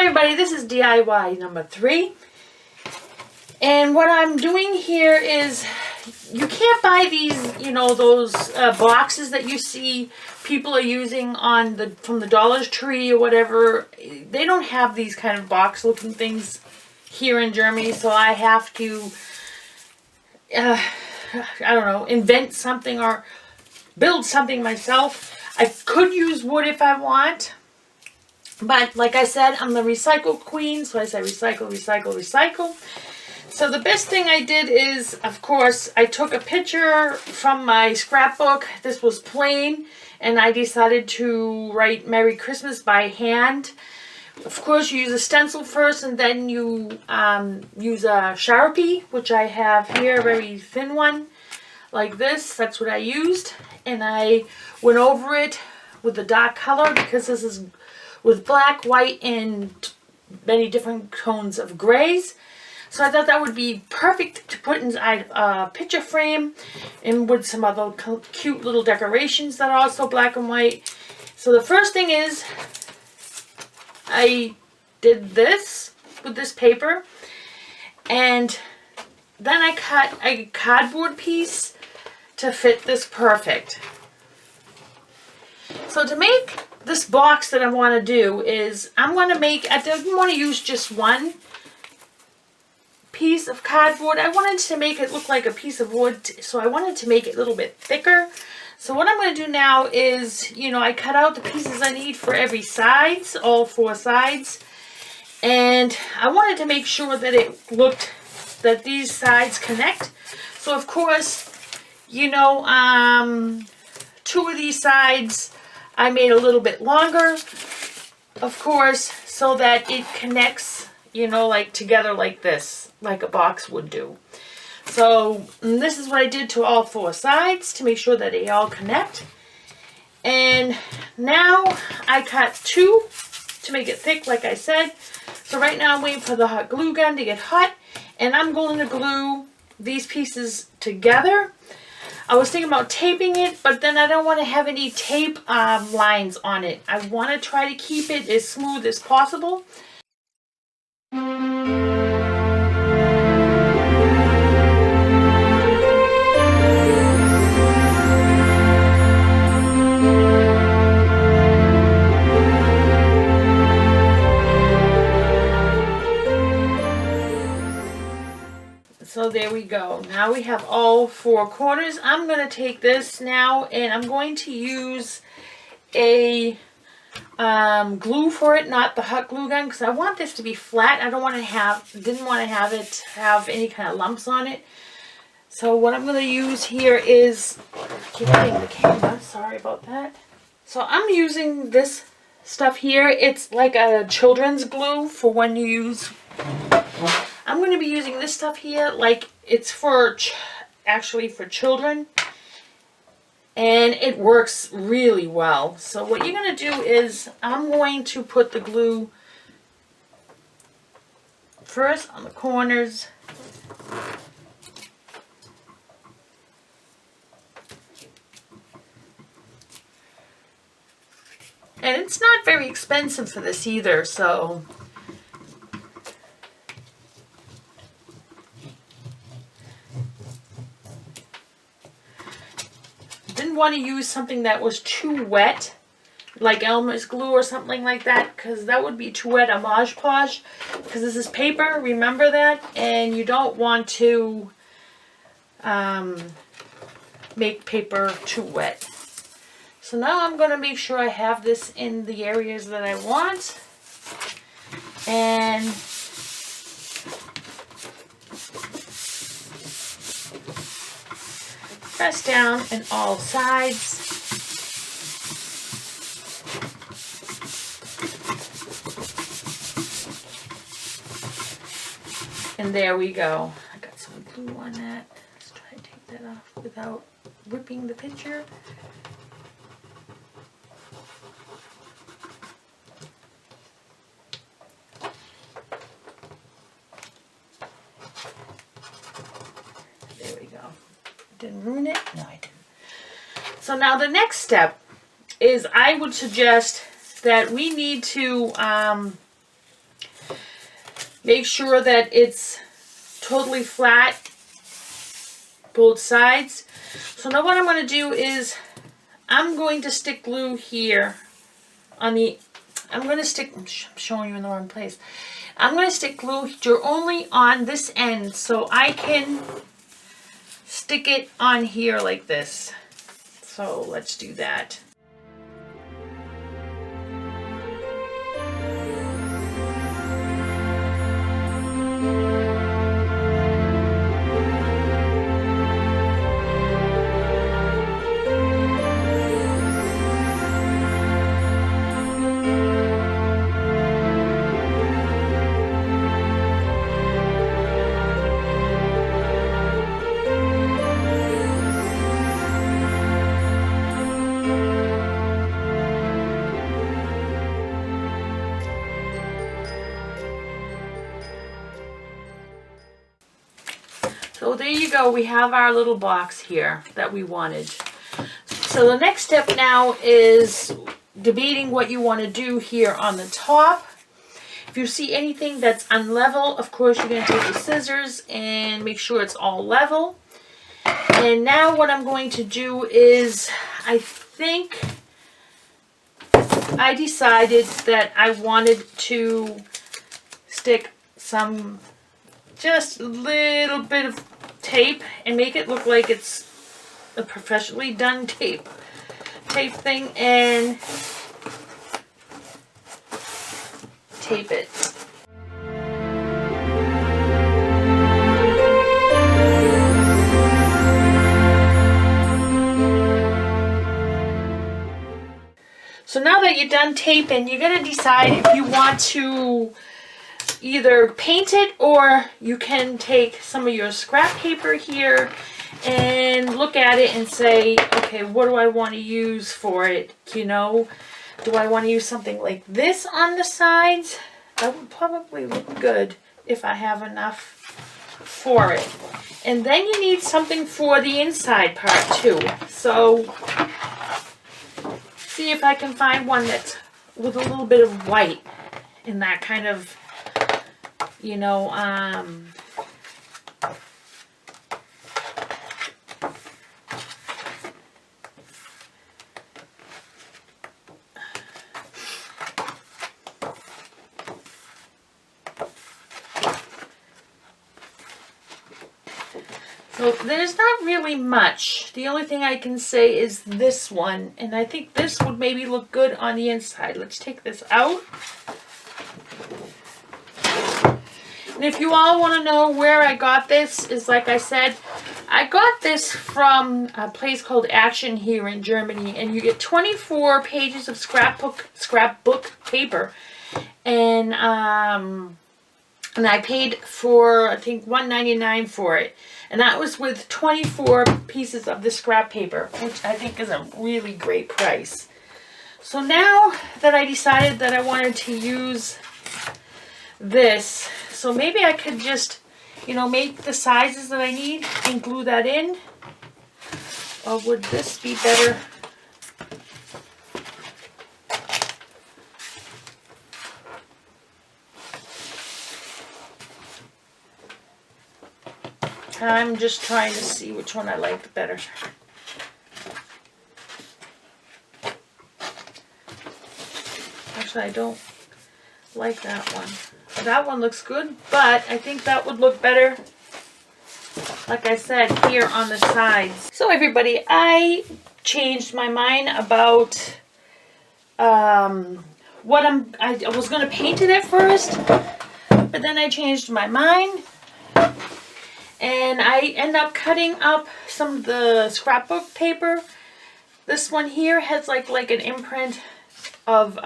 everybody, this is DIY number 3. And what I'm doing here is, you can't buy these, you know, those boxes that you see people are using on from the Dollar Tree or whatever. They don't have these kind of box looking things here in Germany, so I have to, I don't know, invent something or build something myself. I could use wood if I want. But like I said, I'm the recycle queen, so I say recycle, recycle, recycle. So the best thing I did is, of course, I took a picture from my scrapbook. This was plain, and I decided to write Merry Christmas by hand. Of course, you use a stencil first, and then you use a Sharpie, which I have here, a very thin one, like this. That's what I used. And I went over it with a dark color, because this is with black, white, and many different tones of grays. So I thought that would be perfect to put inside a picture frame, and with some other cute little decorations that are also black and white. So the first thing is, I did this with this paper, and then I cut a cardboard piece to fit this perfect. So to make this box that I want to do is, I didn't want to use just one piece of cardboard. I wanted to make it look like a piece of wood, so I wanted to make it a little bit thicker. So what I'm going to do now is, you know, I cut out the pieces I need for every sides, all 4 sides. And I wanted to make sure that it looked, that these sides connect. So of course, you know, 2 of these sides I made a little bit longer, of course, so that it connects, you know, like together like this, like a box would do. So this is what I did to all 4 sides to make sure that they all connect. And now I cut 2 to make it thick, like I said. So right now I'm waiting for the hot glue gun to get hot, and I'm going to glue these pieces together. I was thinking about taping it, but then I don't want to have any tape lines on it. I want to try to keep it as smooth as possible. So there we go. Now we have all 4 corners. I'm going to take this now, and I'm going to use a glue for it, not the hot glue gun, because I want this to be flat. I didn't want to have it have any kind of lumps on it. So what I'm going to use here is, I keep hitting the camera, sorry about that. So I'm using this stuff here. It's like a children's glue for when you use. I'm going to be using this stuff here, like it's for, actually for children, and it works really well. So what you're going to do is, I'm going to put the glue first on the corners. And it's not very expensive for this either, so didn't want to use something that was too wet, like Elmer's glue or something like that, because that would be too wet, a Mod Podge, because this is paper, remember that, and you don't want to make paper too wet. So now I'm going to make sure I have this in the areas that I want, and press down in all sides. And there we go. I got some glue on that. Let's try to take that off without ripping the picture. There we go. Didn't ruin it? No, I didn't. So now the next step is, I would suggest that we need to Make sure that it's totally flat, both sides. So now what I'm going to do is I'm going to stick glue here on the, I'm showing you in the wrong place. I'm going to stick glue only on this end so I can stick it on here like this. So let's do that. So there you go, we have our little box here that we wanted. So the next step now is debating what you want to do here on the top. If you see anything that's unlevel, of course you're going to take the scissors and make sure it's all level. And now what I'm going to do is, I think I decided that I wanted to stick some, just a little bit of tape and make it look like it's a professionally done tape thing, and tape it. So now that you're done taping, you're going to decide if you want to either paint it, or you can take some of your scrap paper here and look at it and say, okay, what do I want to use for it? You know, do I want to use something like this on the sides? That would probably look good if I have enough for it. And then you need something for the inside part too. So see if I can find one that's with a little bit of white in that kind of, you know, so there's not really much. The only thing I can say is this one, and I think this would maybe look good on the inside. Let's take this out. And if you all want to know where I got this, is like I said, I got this from a place called Action here in Germany, and you get 24 pages of scrapbook paper, and I paid for, I think, $1.99 for it, and that was with 24 pieces of the scrap paper, which I think is a really great price. So now that I decided that I wanted to use this, so maybe I could just, you know, make the sizes that I need and glue that in. Or would this be better? I'm just trying to see which one I like better. Actually, I don't like that one. That one looks good, but I think that would look better, like I said, here on the sides. So everybody, I changed my mind about what I was going to paint it at first, but then I changed my mind, and I end up cutting up some of the scrapbook paper. This one here has like an imprint of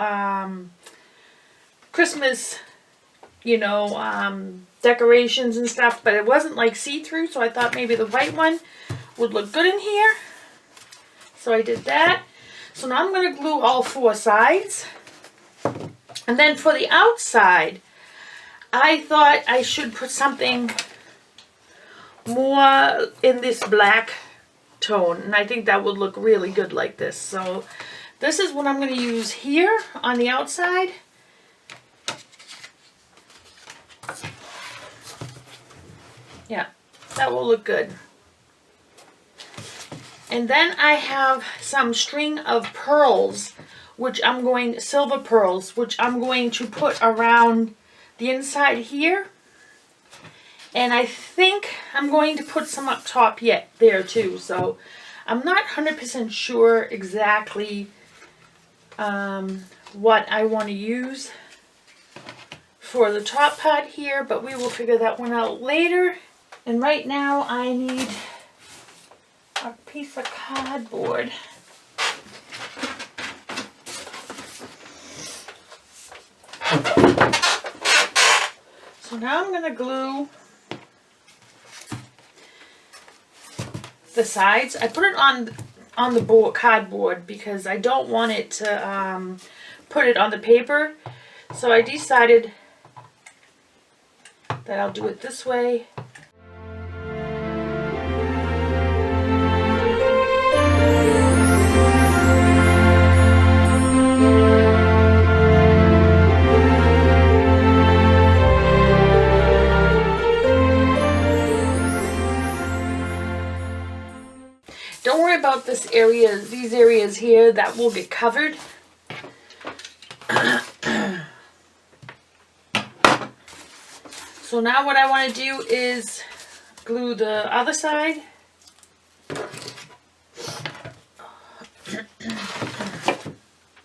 Christmas, you know, decorations and stuff, but it wasn't like see-through, so I thought maybe the white one would look good in here. So I did that. So now I'm going to glue all 4 sides. And then for the outside, I thought I should put something more in this black tone, and I think that would look really good like this. So this is what I'm going to use here on the outside. Yeah, that will look good. And then I have some string of pearls, silver pearls, which I'm going to put around the inside here. And I think I'm going to put some up top yet there too. So I'm not 100% sure exactly what I want to use for the top part here, but we will figure that one out later. And right now I need a piece of cardboard. So now I'm going to glue the sides. I put it on the cardboard because I don't want it to put it on the paper. So I decided that I'll do it this way. Don't worry about these areas here that will get covered. So now what I want to do is glue the other side.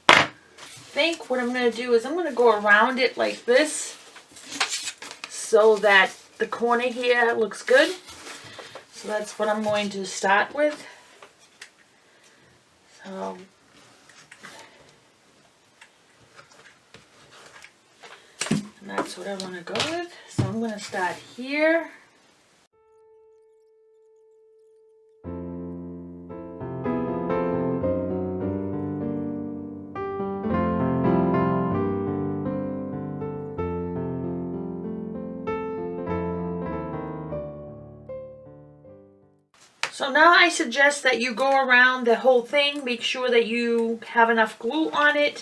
I think what I'm going to do is I'm going to go around it like this so that the corner here looks good. So that's what I'm going to start with. So and that's what I want to go with. So I'm going to start here. So now I suggest that you go around the whole thing, make sure that you have enough glue on it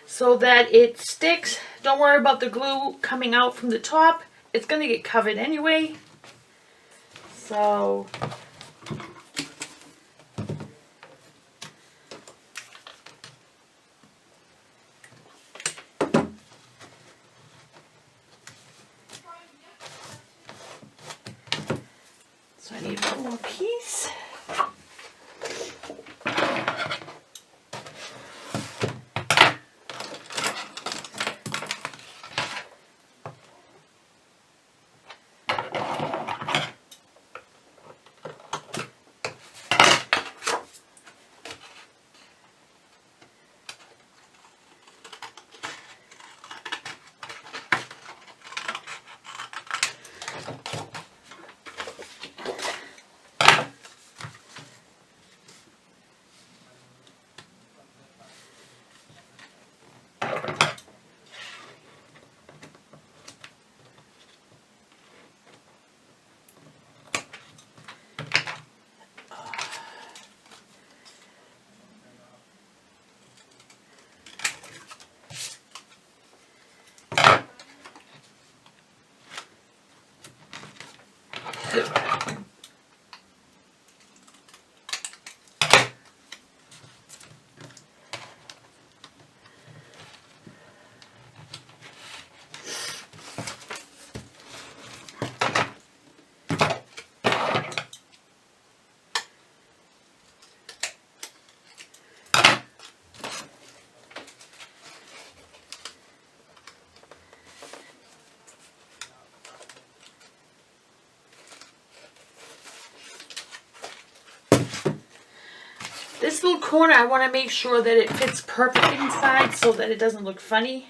so that it sticks. Don't worry about the glue coming out from the top. It's going to get covered anyway. So I need one more piece. This little corner, I want to make sure that it fits perfect inside so that it doesn't look funny.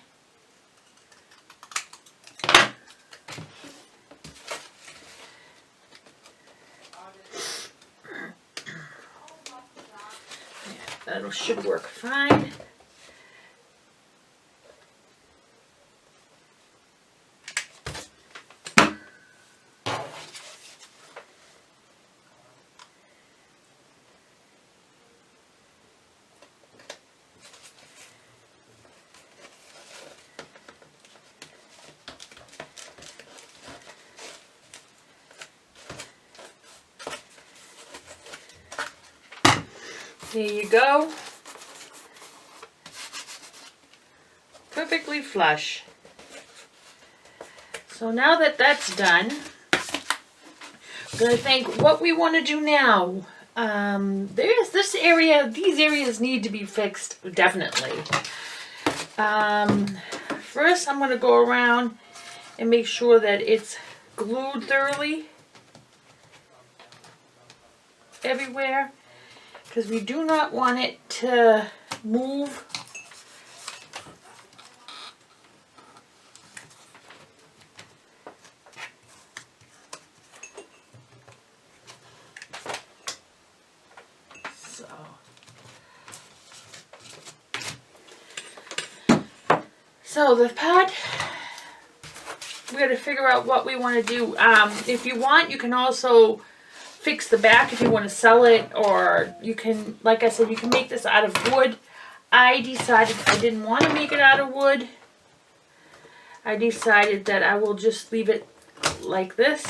Yeah, that should work fine. There you go. Perfectly flush. So now that that's done, I'm going to think what we want to do now. There's this area, these areas need to be fixed, definitely. First, I'm going to go around and make sure that it's glued thoroughly everywhere, because we do not want it to move. So the part, we got to figure out what we want to do. If you want, you can also fix the back if you want to sell it, or you can, like I said, you can make this out of wood. I decided I didn't want to make it out of wood. I decided that I will just leave it like this.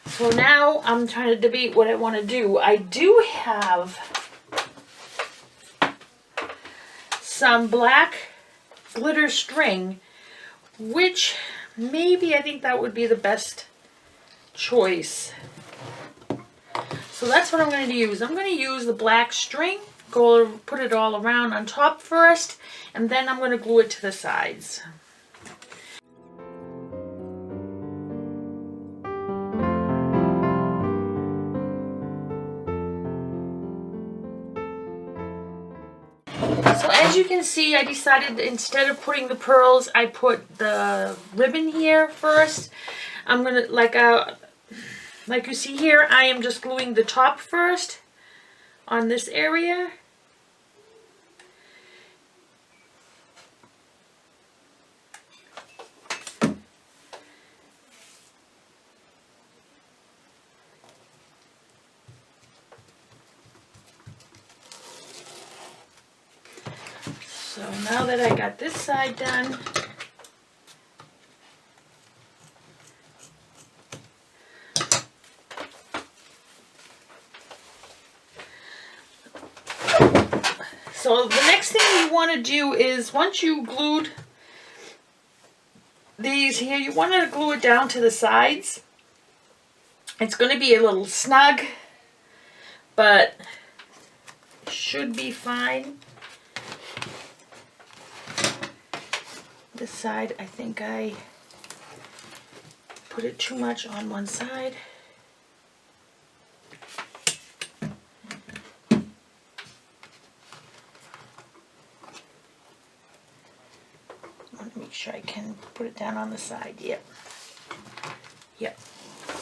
So now I'm trying to debate what I want to do. I do have some black glitter string, which maybe I think that would be the best choice. So that's what I'm going to use. I'm going to use the black string, go put it all around on top first, and then I'm going to glue it to the sides. So as you can see, I decided instead of putting the pearls, I put the ribbon here first. I'm going to, like you see here, I am just gluing the top first on this area. So now that I got this side done, so the next thing you want to do is, once you glued these here, you want to glue it down to the sides. It's going to be a little snug, but should be fine. This side, I think I put it too much on one side. I want to make sure I can put it down on the side. Yep. Yep.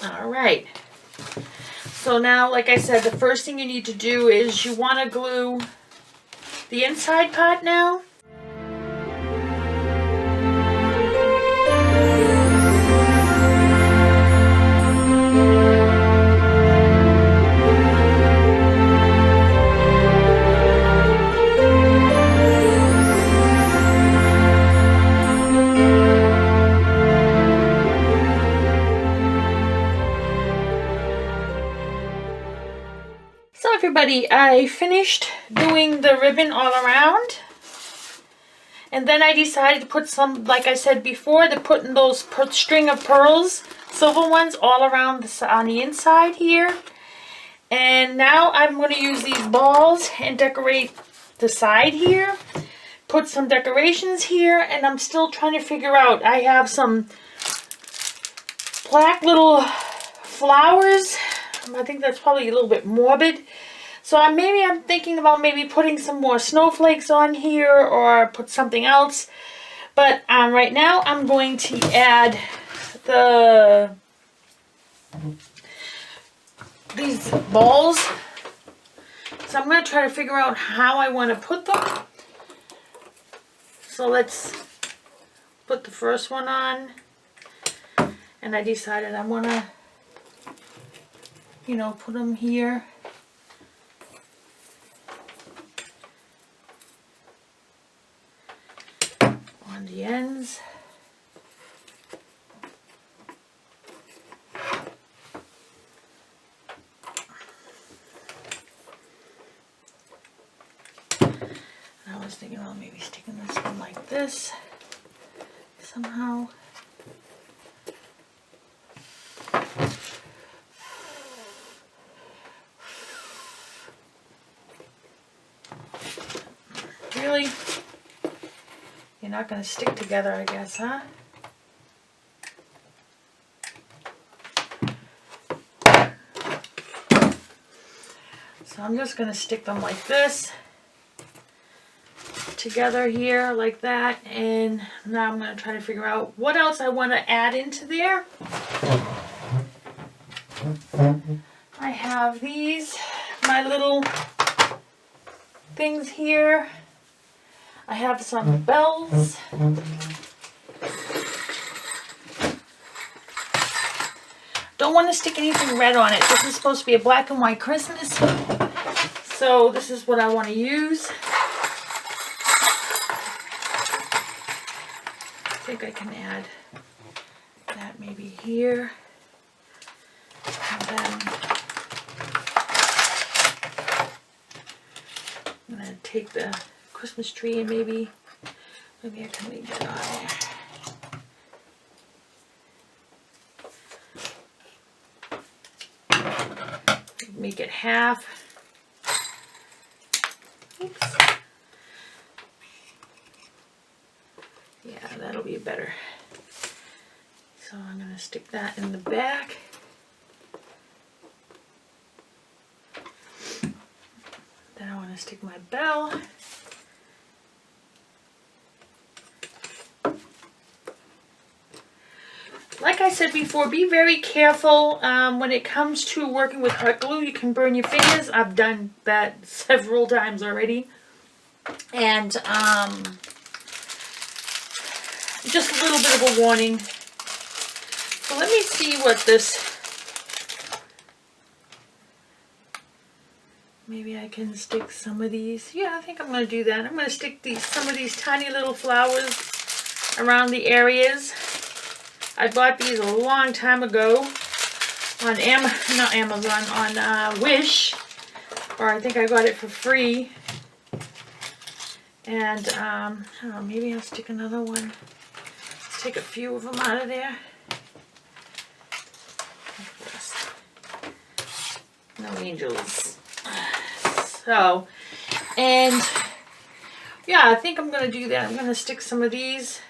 All right. So now, like I said, the first thing you need to do is you want to glue the inside part now. So everybody, I finished doing the ribbon all around, and then I decided to put some, like I said before, to put in those string of pearls, silver ones, all around on the inside here. And now I'm going to use these balls and decorate the side here, put some decorations here, and I'm still trying to figure out, I have some black little flowers. I think that's probably a little bit morbid. So I'm thinking about maybe putting some more snowflakes on here or put something else. But right now I'm going to add these balls. So I'm going to try to figure out how I want to put them. So let's put the first one on. And I decided I want to, put them here. On the ends. I was thinking about maybe sticking this one like this somehow. Really? You're not going to stick together, I guess, huh? So I'm just going to stick them like this together here, like that. And now I'm going to try to figure out what else I want to add into there. I have these, my little things here. I have some bells. Don't want to stick anything red on it. This is supposed to be a black and white Christmas. So this is what I want to use. I think I can add that maybe here. And then I'm going to take the Christmas tree and maybe I can leave that on there. Make it half. Oops. Yeah, that'll be better. So I'm going to stick that in the back. Then I want to stick my bell. Like I said before, be very careful when it comes to working with hot glue. You can burn your fingers. I've done that several times already. And just a little bit of a warning. So let me see what this... Maybe I can stick some of these. Yeah, I think I'm going to do that. I'm going to stick some of these tiny little flowers around the areas. I bought these a long time ago on on Wish, or I think I got it for free. And I don't know, maybe I'll stick another one. Let's take a few of them out of there. No angels. So, and yeah, I think I'm going to do that. I'm going to stick some of these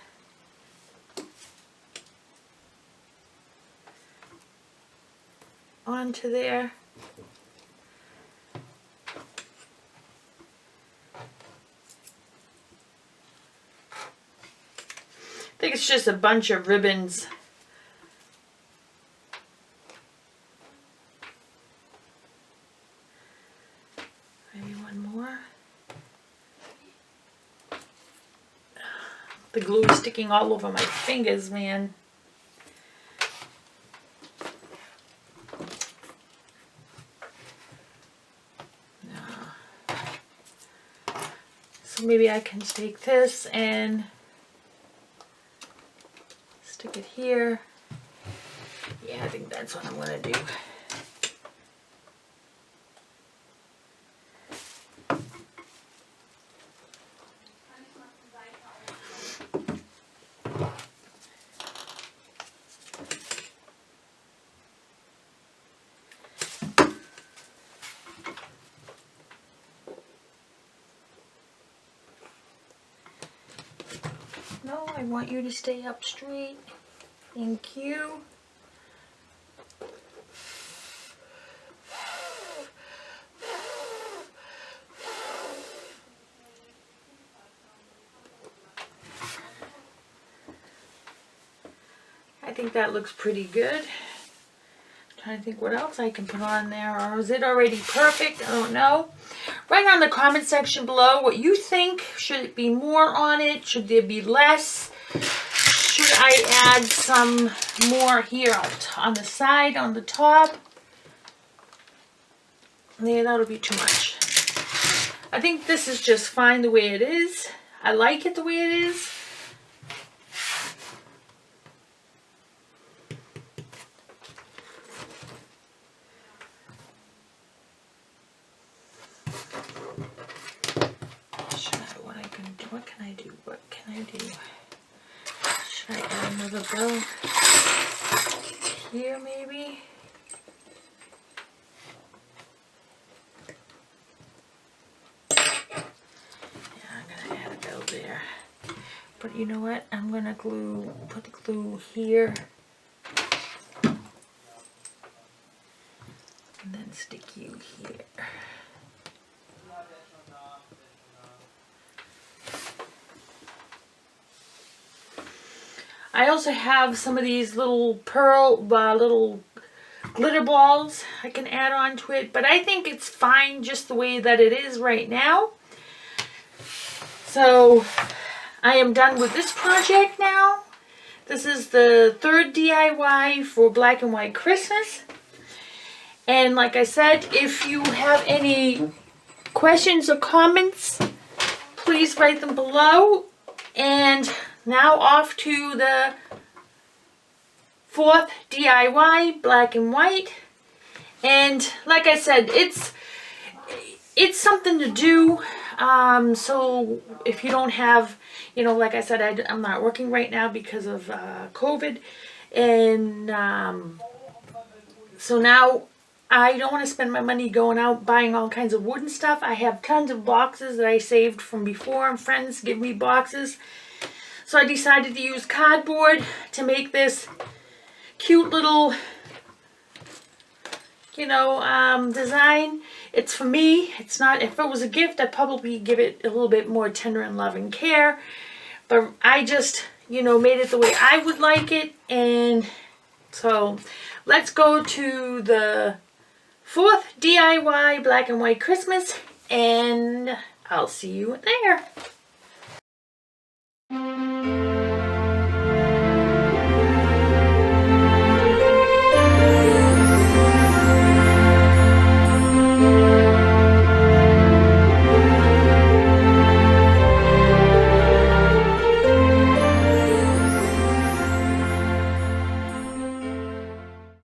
onto there. I think it's just a bunch of ribbons. Maybe one more. The glue is sticking all over my fingers, man. So maybe I can take this and stick it here. Yeah, I think that's what I'm going to do. No, I want you to stay up straight. Thank you. I think that looks pretty good. I'm trying to think what else I can put on there, or is it already perfect? I don't know. Write on the comment section below what you think. Should it be more on it? Should there be less? Should I add some more here on the side, on the top? Yeah, that'll be too much. I think this is just fine the way it is. I like it the way it is. can I do? Should I add another bow here maybe? Yeah, I'm gonna add a bow there. But you know what? I'm gonna put the glue here. And then stick you here. I also have some of these little little glitter balls I can add on to it, but I think it's fine just the way that it is right now. So I am done with this project now. This is the third DIY for Black and White Christmas. And like I said, if you have any questions or comments, please write them below. And now off to the fourth DIY, Black and White. And like I said, it's something to do. So if you don't have, you know, like I said, I'm not working right now because of COVID. And so now I don't want to spend my money going out buying all kinds of wooden stuff. I have tons of boxes that I saved from before, and friends give me boxes. So I decided to use cardboard to make this cute little, you know, design. It's for me. It's not, if it was a gift, I'd probably give it a little bit more tender and loving care. But I just, you know, made it the way I would like it. And so let's go to the fourth DIY Black and White Christmas, and I'll see you there.